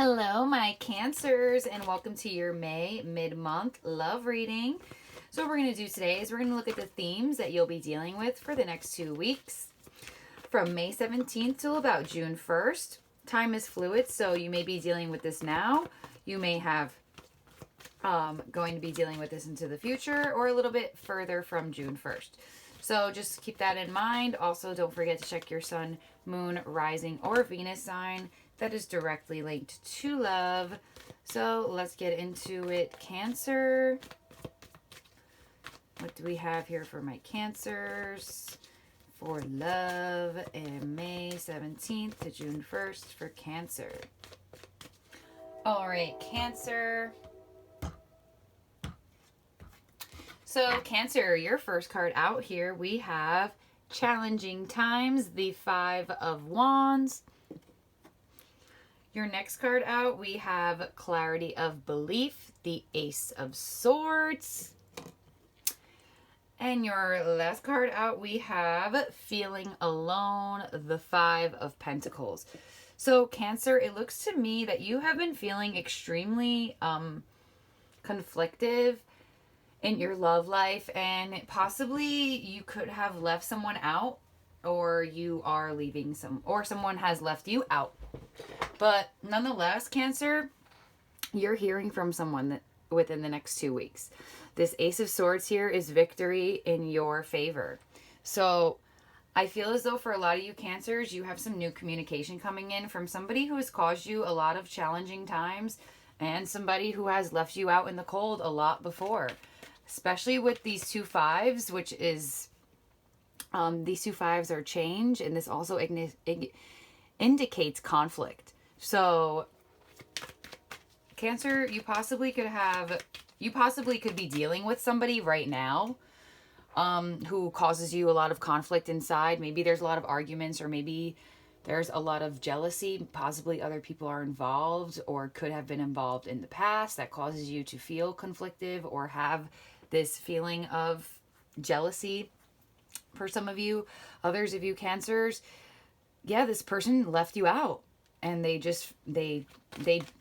Hello, my Cancers, and welcome to your May mid-month love reading. So what we're going to do today is we're going to look at the themes that you'll be dealing with for the next 2 weeks. From May 17th till about June 1st. Time is fluid, so you may be dealing with this now. You may have going to be dealing with this into the future or a little bit further from June 1st. So just keep that in mind. Also, don't forget to check your sun, moon, rising, or Venus sign. That is directly linked to love. So let's get into it. Cancer. What do we have here for my Cancers? For love and May 17th to June 1st for Cancer. All right, Cancer. So Cancer, your first card out here, we have Challenging Times, the Five of Wands. Your next card out, we have Clarity of Belief, the Ace of Swords. And your last card out, we have Feeling Alone, the Five of Pentacles. So Cancer, it looks to me that you have been feeling extremely conflictive in your love life, and possibly you could have left someone out, or you are leaving or someone has left you out. But nonetheless, Cancer, you're hearing from someone within the next 2 weeks. This Ace of Swords here is victory in your favor. So I feel as though for a lot of you Cancers, you have some new communication coming in from somebody who has caused you a lot of challenging times and somebody who has left you out in the cold a lot before. Especially with these two fives, which is, these two fives are change, and this also indicates conflict. So, Cancer, you possibly could be dealing with somebody right now who causes you a lot of conflict inside. Maybe there's a lot of arguments, or maybe there's a lot of jealousy. Possibly other people are involved or could have been involved in the past that causes you to feel conflictive or have this feeling of jealousy for some of you. Others of you Cancers, yeah, this person left you out and they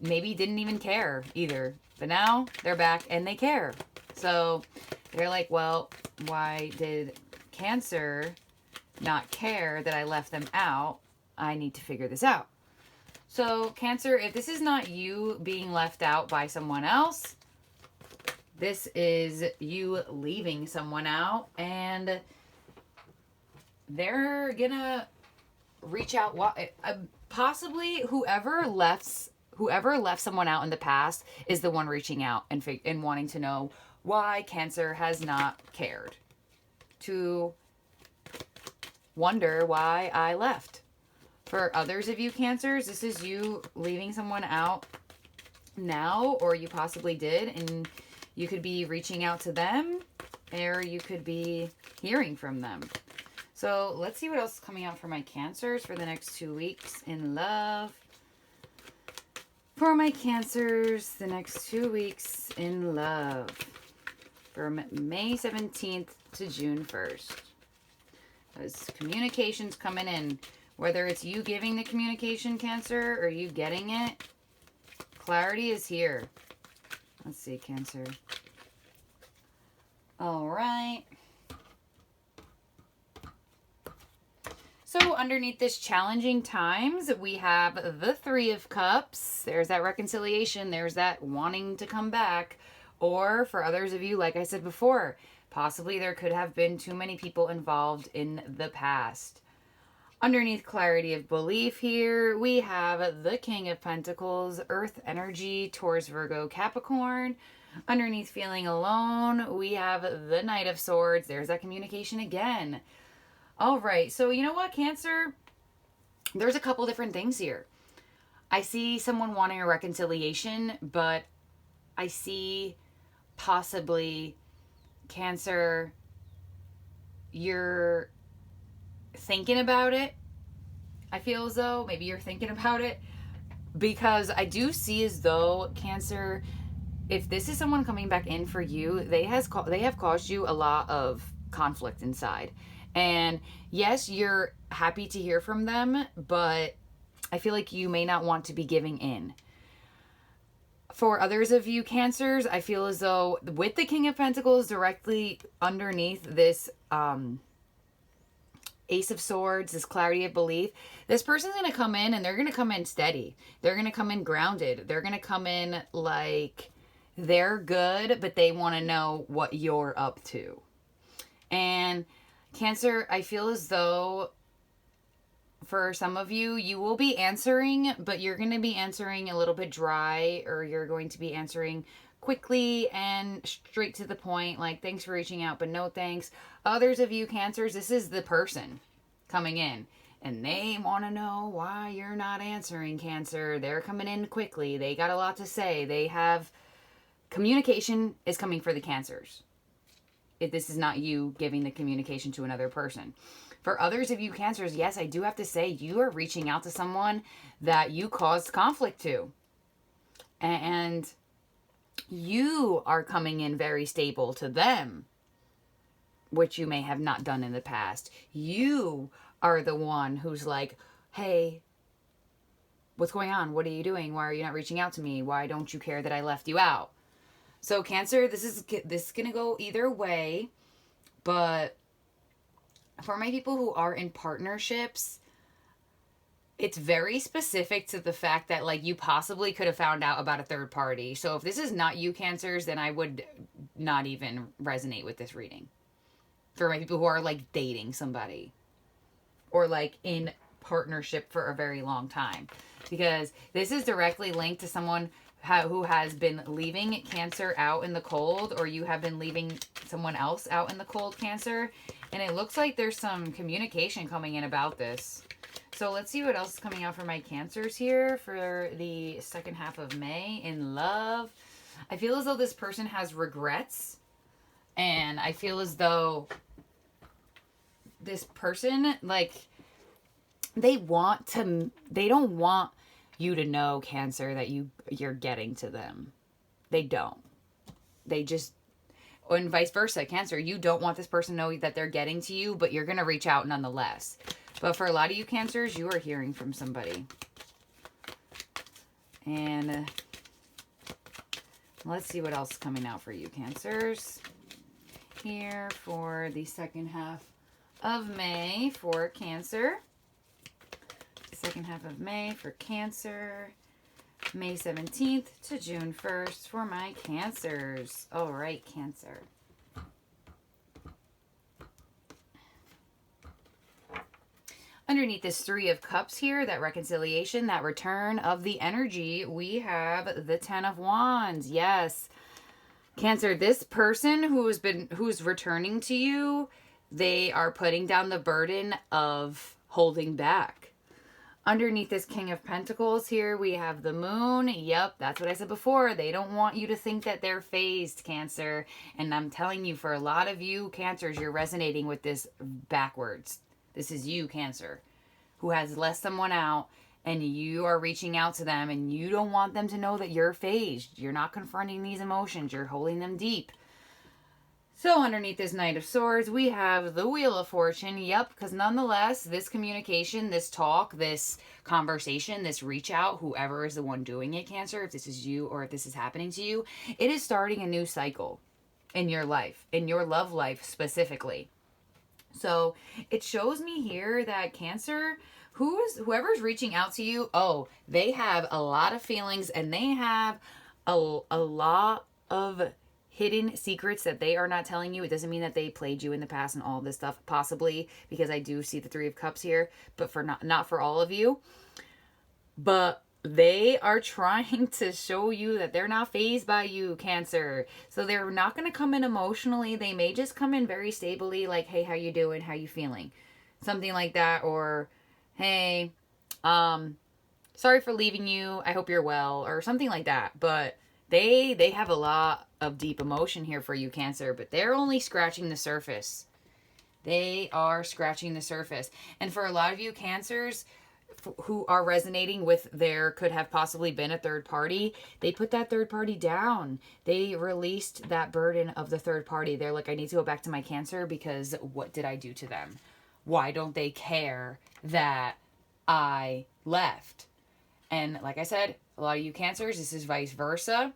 maybe didn't even care either. But now they're back and they care. So they're like, well, why did Cancer not care that I left them out? I need to figure this out. So Cancer, if this is not you being left out by someone else, this is you leaving someone out, and they're gonna reach out. Possibly whoever left someone out in the past is the one reaching out and wanting to know why Cancer has not cared, to wonder why I left. For others of you Cancers, this is you leaving someone out now, or you possibly did, and you could be reaching out to them, or you could be hearing from them. So let's see what else is coming out for my Cancers for the next 2 weeks in love. For my Cancers, the next 2 weeks in love. From May 17th to June 1st. Those communications coming in. Whether it's you giving the communication, Cancer, or you getting it, clarity is here. Let's see, Cancer. All right. So underneath this challenging times, we have the Three of Cups. There's that reconciliation. There's that wanting to come back. Or for others of you, like I said before, possibly there could have been too many people involved in the past. Underneath clarity of belief here, we have the King of Pentacles, Earth energy, Taurus, Virgo, Capricorn. Underneath feeling alone, we have the Knight of Swords. There's that communication again. All right, so you know what, Cancer? There's a couple different things here. I see someone wanting a reconciliation, but I see possibly, Cancer, you're thinking about it. I feel as though maybe you're thinking about it, because I do see as though, Cancer, if this is someone coming back in for you, they have caused you a lot of conflict inside. And yes, you're happy to hear from them, but I feel like you may not want to be giving in. For others of you Cancers, I feel as though with the King of Pentacles directly underneath this Ace of Swords, this clarity of belief, this person's going to come in and they're going to come in steady. They're going to come in grounded. They're going to come in like they're good, but they want to know what you're up to. And Cancer, I feel as though for some of you, you will be answering, but you're going to be answering a little bit dry, or you're going to be answering quickly and straight to the point, like thanks for reaching out, but no thanks. Others of you Cancers, this is the person coming in and they want to know why you're not answering, Cancer. They're coming in quickly. They got a lot to say. They have communication is coming for the Cancers. This is not you giving the communication to another person. For others of you Cancers, yes, I do have to say you are reaching out to someone that you caused conflict to. And you are coming in very stable to them, which you may have not done in the past. You are the one who's like, hey, what's going on? What are you doing? Why are you not reaching out to me? Why don't you care that I left you out? So Cancer, this is going to go either way, but for my people who are in partnerships, it's very specific to the fact that like you possibly could have found out about a third party. So if this is not you Cancers, then I would not even resonate with this reading. For my people who are like dating somebody or like in partnership for a very long time, because this is directly linked to someone who has been leaving Cancer out in the cold, or you have been leaving someone else out in the cold, Cancer. And it looks like there's some communication coming in about this. So let's see what else is coming out for my Cancers here for the second half of May in love. I feel as though this person has regrets. And I feel as though this person, like, they don't want you to know, Cancer, that you're getting to them. They don't. They just, and vice versa, Cancer, you don't want this person to know that they're getting to you, but you're going to reach out nonetheless. But for a lot of you Cancers, you are hearing from somebody. And let's see what else is coming out for you Cancers here for the second half of May for Cancer. Second half of May for Cancer. May 17th to June 1st for my Cancers. All right, Cancer. Underneath this Three of Cups here, that reconciliation, that return of the energy, we have the Ten of Wands. Yes. Cancer, this person who's returning to you, they are putting down the burden of holding back. Underneath this King of Pentacles here, we have the Moon. Yep, that's what I said before. They don't want you to think that they're phased, Cancer. And I'm telling you, for a lot of you Cancers, you're resonating with this backwards. This is you, Cancer, who has let someone out, and you are reaching out to them, and you don't want them to know that you're phased. You're not confronting these emotions. You're holding them deep. So underneath this Knight of Swords, we have the Wheel of Fortune. Yep, because nonetheless, this communication, this talk, this conversation, this reach out, whoever is the one doing it, Cancer, if this is you or if this is happening to you, it is starting a new cycle in your life, in your love life specifically. So it shows me here that Cancer, whoever's reaching out to you, they have a lot of feelings, and they have a lot of hidden secrets that they are not telling you. It doesn't mean that they played you in the past and all this stuff, possibly, because I do see the Three of Cups here, but for not for all of you. But they are trying to show you that they're not fazed by you, Cancer. So they're not going to come in emotionally. They may just come in very stably, like, hey, how you doing? How you feeling? Something like that. Or, hey, sorry for leaving you. I hope you're well. Or something like that. But they have a lot of deep emotion here for you, Cancer. But they're only scratching the surface. They are scratching the surface. And for a lot of you Cancers who are resonating with there could have possibly been a third party, they put that third party down. They released that burden of the third party. They're like, I need to go back to my Cancer because what did I do to them? Why don't they care that I left? And like I said, a lot of you Cancers, this is vice versa.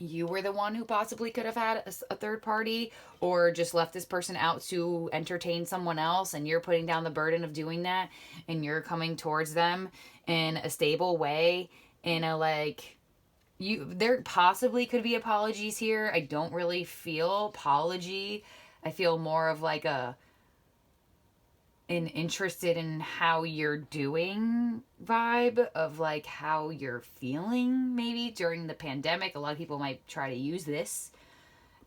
You were the one who possibly could have had a third party, or just left this person out to entertain someone else, and you're putting down the burden of doing that, and you're coming towards them in a stable way, in a like, there possibly could be apologies here. I don't really feel apology. I feel more of like an interested in how you're doing vibe, of like how you're feeling maybe during the pandemic. A lot of people might try to use this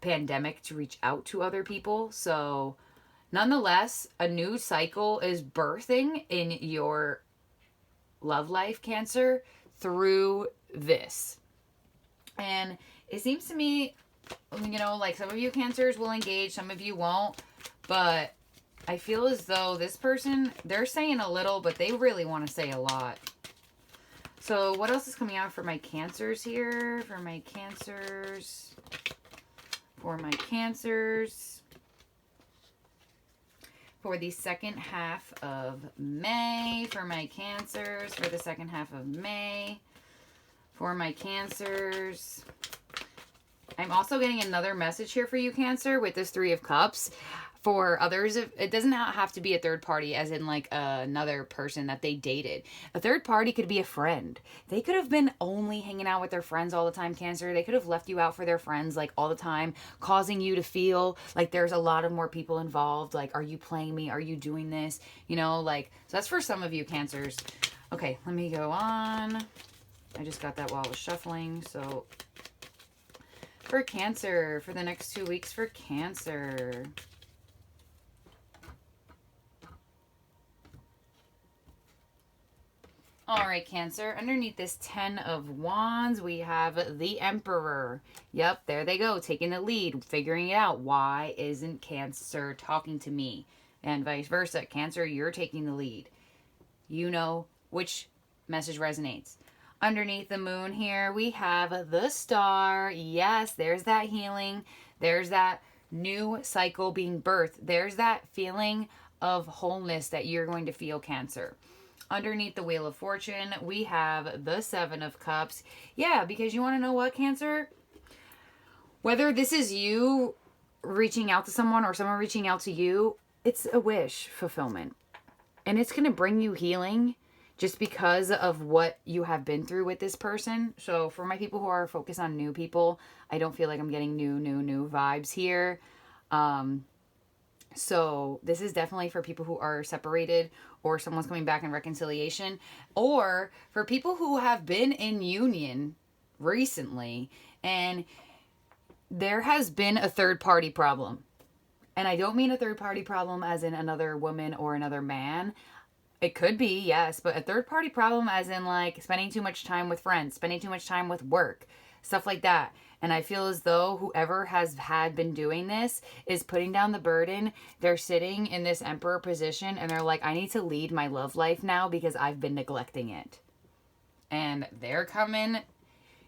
pandemic to reach out to other people. So nonetheless, a new cycle is birthing in your love life, Cancer, through this. And it seems to me, like some of you Cancers will engage, some of you won't, but I feel as though this person, they're saying a little, but they really want to say a lot. So what else is coming out for my Cancers here? For my Cancers. For the second half of May. For my Cancers. For the second half of May. For my Cancers. I'm also getting another message here for you, Cancer, with this Three of Cups. For others, it doesn't have to be a third party, as in like another person that they dated. A third party could be a friend. They could have been only hanging out with their friends all the time, Cancer. They could have left you out for their friends like all the time, causing you to feel like there's a lot of more people involved. Like, are you playing me? Are you doing this? So that's for some of you Cancers. Okay, let me go on. I just got that while I was shuffling. So for Cancer, for the next 2 weeks for Cancer. All right, Cancer, underneath this 10 of Wands, we have the Emperor. Yep, there they go, taking the lead, figuring it out. Why isn't Cancer talking to me? And vice versa. Cancer, you're taking the lead. You know which message resonates. Underneath the Moon here, we have the Star. Yes, there's that healing. There's that new cycle being birthed. There's that feeling of wholeness that you're going to feel, Cancer. Underneath the Wheel of Fortune, we have the Seven of Cups. Yeah, because you want to know what, Cancer? Whether this is you reaching out to someone or someone reaching out to you, it's a wish fulfillment. And it's going to bring you healing just because of what you have been through with this person. So for my people who are focused on new people, I don't feel like I'm getting new vibes here. So this is definitely for people who are separated, or someone's coming back in reconciliation, or for people who have been in union recently and there has been a third party problem. And I don't mean a third party problem as in another woman or another man. It could be, yes, but a third party problem as in like spending too much time with friends, spending too much time with work, stuff like that. And I feel as though whoever has been doing this is putting down the burden. They're sitting in this Emperor position and they're like, I need to lead my love life now because I've been neglecting it. And they're coming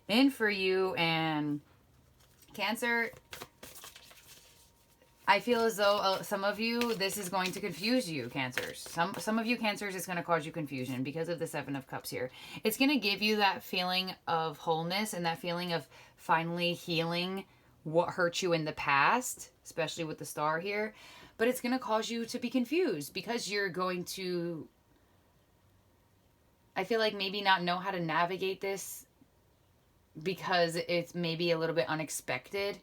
in for you. And Cancer, I feel as though some of you, this is going to confuse you, Cancers. Some of you Cancers, it's going to cause you confusion because of the Seven of Cups here. It's going to give you that feeling of wholeness and that feeling of finally healing what hurt you in the past, especially with the Star here. But it's going to cause you to be confused because you're going to, I feel like, maybe not know how to navigate this because it's maybe a little bit unexpected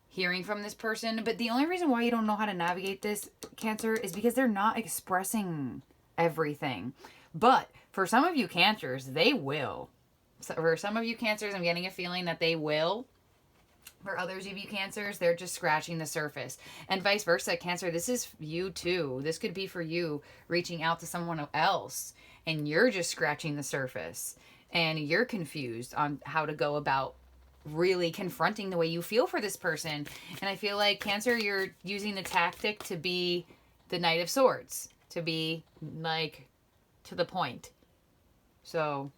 hearing from this person. But the only reason why you don't know how to navigate this, Cancer, is because they're not expressing everything. But for some of you Cancers, they will. So for some of you Cancers, I'm getting a feeling that they will. For others of you Cancers, they're just scratching the surface. And vice versa, Cancer, this is you too. This could be for you reaching out to someone else and you're just scratching the surface and you're confused on how to go about really confronting the way you feel for this person. And I feel like, Cancer, you're using the tactic to be the Knight of Swords, to be like to the point. So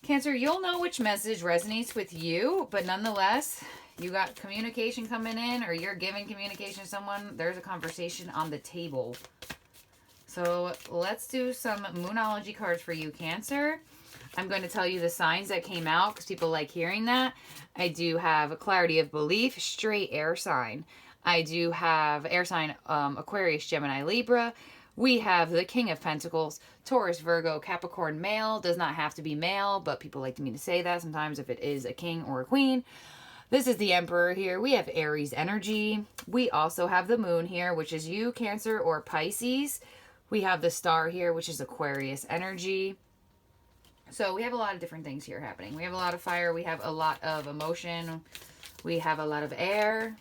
Cancer, you'll know which message resonates with you, but nonetheless, you got communication coming in, or you're giving communication to someone. There's a conversation on the table. So let's do some Moonology cards for you, Cancer. I'm going to tell you the signs that came out because people like hearing that. I do have a Clarity of Belief, straight air sign. I do have air sign Aquarius, Gemini, Libra. We have the King of Pentacles, Taurus, Virgo, Capricorn, male. Does not have to be male, but people like me to say that sometimes if it is a king or a queen. This is the Emperor here. We have Aries energy. We also have the Moon here, which is you, Cancer, or Pisces. We have the Star here, which is Aquarius energy. So we have a lot of different things here happening. We have a lot of fire. We have a lot of emotion. We have a lot of air.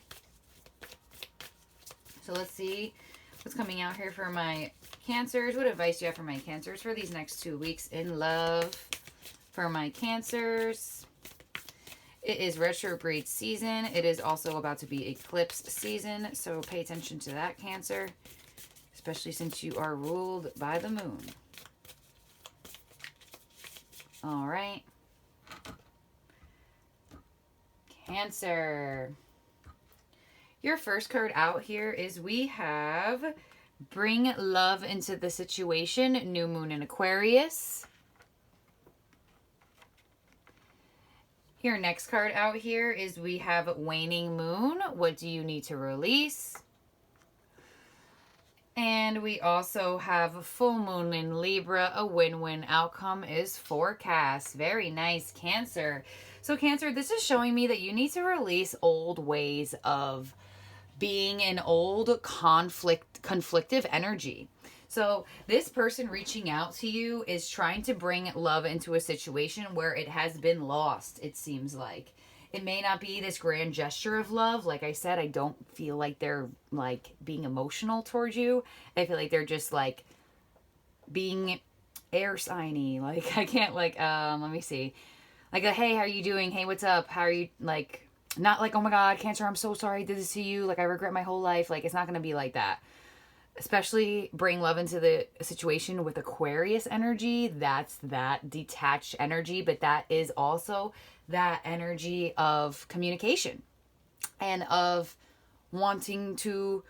So let's see what's coming out here for my Cancers. What advice do you have for my Cancers for these next 2 weeks in love? For my Cancers, it is retrograde season. It is also about to be eclipse season. So pay attention to that, Cancer, especially since you are ruled by the moon. All right. Cancer. Your first card out here is we have Bring Love into the Situation, New Moon in Aquarius. Your next card out here is we have Waning Moon, What Do You Need to Release? And we also have Full Moon in Libra, a win-win outcome is forecast. Very nice, Cancer. So Cancer, this is showing me that you need to release old ways of being in old conflictive energy. So this person reaching out to you is trying to bring love into a situation where it has been lost, it seems like. It may not be this grand gesture of love. Like I said, I don't feel like they're like being emotional towards you. I feel like they're just like being air signy. Like I can't like, let me see. Like, hey, how are you doing? Hey, what's up? How are you? Like, not like, oh my God, Cancer, I'm so sorry I did this to you. Like, I regret my whole life. Like, it's not going to be like that. Especially bring love into the situation with Aquarius energy. That's that detached energy, but that is also that energy of communication and of wanting to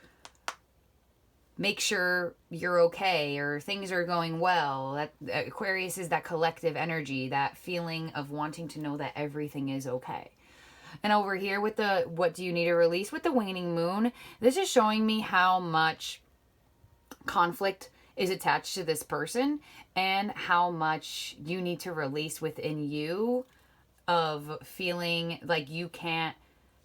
make sure you're okay or things are going well. That Aquarius is that collective energy, that feeling of wanting to know that everything is okay. And over here with the what do you need to release with the waning moon, this is showing me how much conflict is attached to this person and how much you need to release within you of feeling like you can't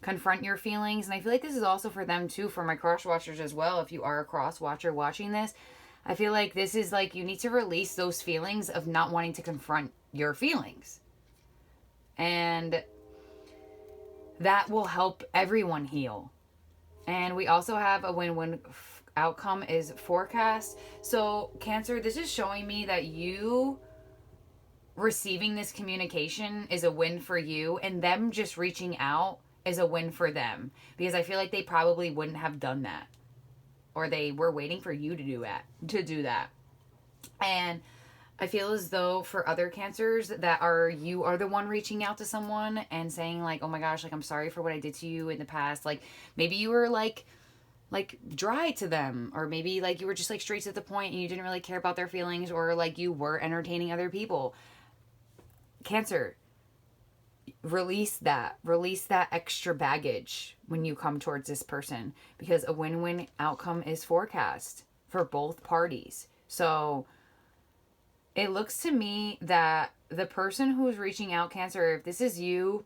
confront your feelings. And I feel like this is also for them too, for my cross watchers as well. If you are a cross watcher watching this, I feel like this is like you need to release those feelings of not wanting to confront your feelings. And that will help everyone heal. And we also have a win-win outcome is forecast. So Cancer, this is showing me that you receiving this communication is a win for you, and them just reaching out is a win for them, because I feel like they probably wouldn't have done that, or they were waiting for you to do that. And I feel as though for other Cancers that you are the one reaching out to someone and saying like, oh my gosh, like I'm sorry for what I did to you in the past. Like maybe you were like dry to them, or maybe like you were just like straight to the point and you didn't really care about their feelings, or like you were entertaining other people. Cancer, release that extra baggage when you come towards this person, because a win-win outcome is forecast for both parties. So it looks to me that the person who is reaching out, Cancer, if this is you,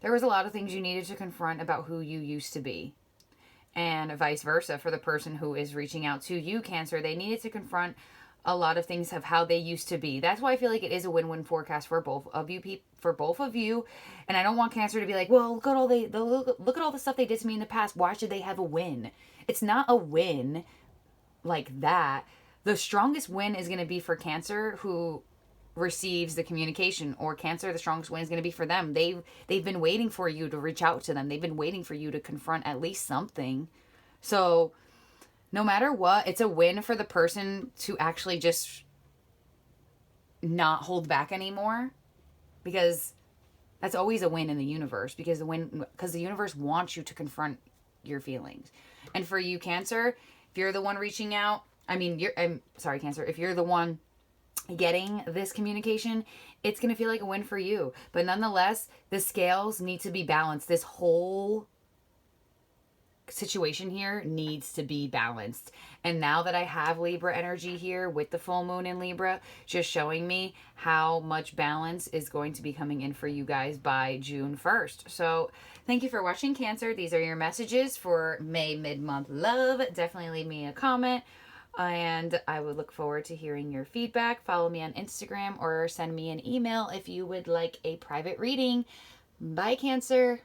there was a lot of things you needed to confront about who you used to be. And vice versa for the person who is reaching out to you, Cancer. They needed to confront a lot of things of how they used to be. That's why I feel like it is a win-win forecast for both of you. And I don't want Cancer to be like, well, look at all the stuff they did to me in the past. Why should they have a win? It's not a win like that. The strongest win is going to be for Cancer who receives the communication, or Cancer, the strongest win is going to be for them. They've been waiting for you to reach out to them. They've been waiting for you to confront at least something. So no matter what, it's a win for the person to actually just not hold back anymore, because that's always a win in the universe, because the universe wants you to confront your feelings. And for you, Cancer, if you're the one reaching out, I mean, I'm sorry, Cancer, if you're the one getting this communication, it's going to feel like a win for you. But nonetheless, the scales need to be balanced. This whole situation here needs to be balanced. And now that I have Libra energy here with the full moon in Libra, just showing me how much balance is going to be coming in for you guys by June 1st. So thank you for watching, Cancer. These are your messages for May mid-month love. Definitely leave me a comment. And I would look forward to hearing your feedback. Follow me on Instagram or send me an email if you would like a private reading. Bye, Cancer.